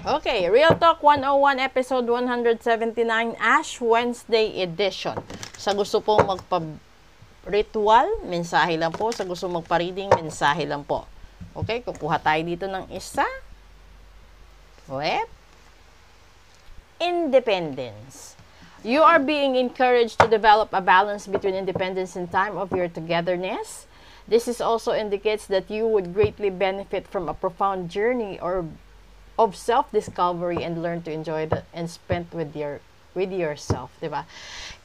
Okay, Real Talk 101 episode 179 Ash Wednesday edition. Sa gusto pong magpa-ritual, mensahe lang po. Sa gusto magpa-reading, mensahe lang po. Okay, kukuha tayo dito ng isa. Web. Independence. You are being encouraged to develop a balance between independence and time of your togetherness. This is also indicates that you would greatly benefit from a profound journey or of self-discovery and learn to enjoy and spend with yourself, diba?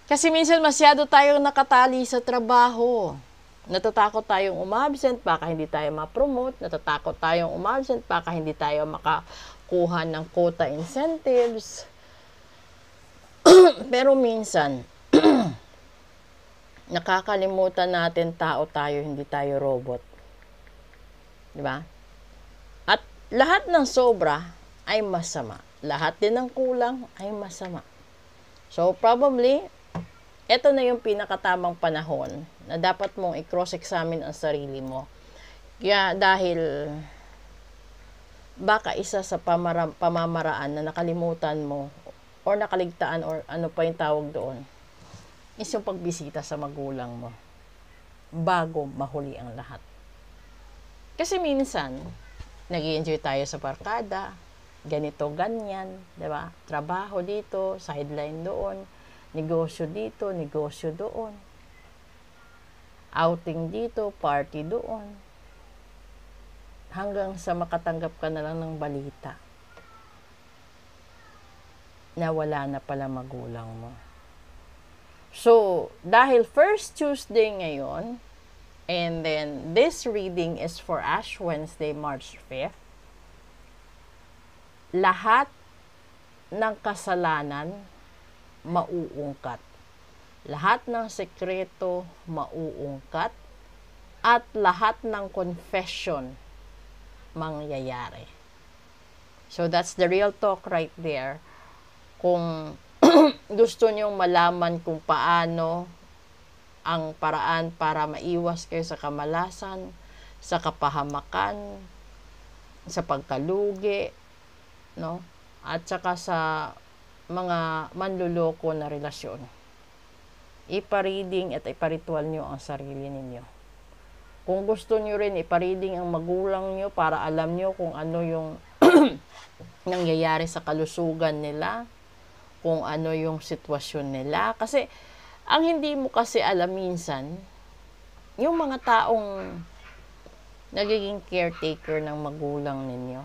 Kasi minsan masyado tayong nakatali sa trabaho. Natatakot tayong umabsent baka hindi tayo ma-promote, natatakot tayong umabsent baka hindi tayo makakuha ng quota incentives. Pero minsan nakakalimutan natin tao tayo, hindi tayo robot. Diba? At lahat ng sobra ay masama. Lahat din ng kulang ay masama. So, probably, ito na yung pinakatamang panahon na dapat mong i-cross-examine ang sarili mo. Kaya dahil baka isa sa pamamaraan na nakalimutan mo or nakaligtaan or ano pa yung tawag doon, is yung pagbisita sa magulang mo bago mahuli ang lahat. Kasi minsan, nag-i-enjoy tayo sa barkada, ganito, ganyan, diba? Trabaho dito, sideline doon, negosyo dito, negosyo doon, outing dito, party doon, hanggang sa makatanggap ka na lang ng balita na wala na pala magulang mo. So, dahil first Tuesday ngayon, and then this reading is for Ash Wednesday, March 5th, lahat ng kasalanan mauungkat. Lahat ng sekreto mauungkat. At lahat ng confession mangyayari. So, that's the real talk right there. Kung gusto nyong malaman kung paano ang paraan para maiwas kayo sa kamalasan, sa kapahamakan, sa pagkalugi, no? At saka sa mga manluloko na relasyon. Ipa-reading at ipa-ritual nyo ang sarili ninyo. Kung gusto nyo rin, ipa-reading ang magulang nyo para alam nyo kung ano yung nangyayari sa kalusugan nila, kung ano yung sitwasyon nila. Kasi, ang hindi mo kasi alam minsan, yung mga taong nagiging caretaker ng magulang ninyo,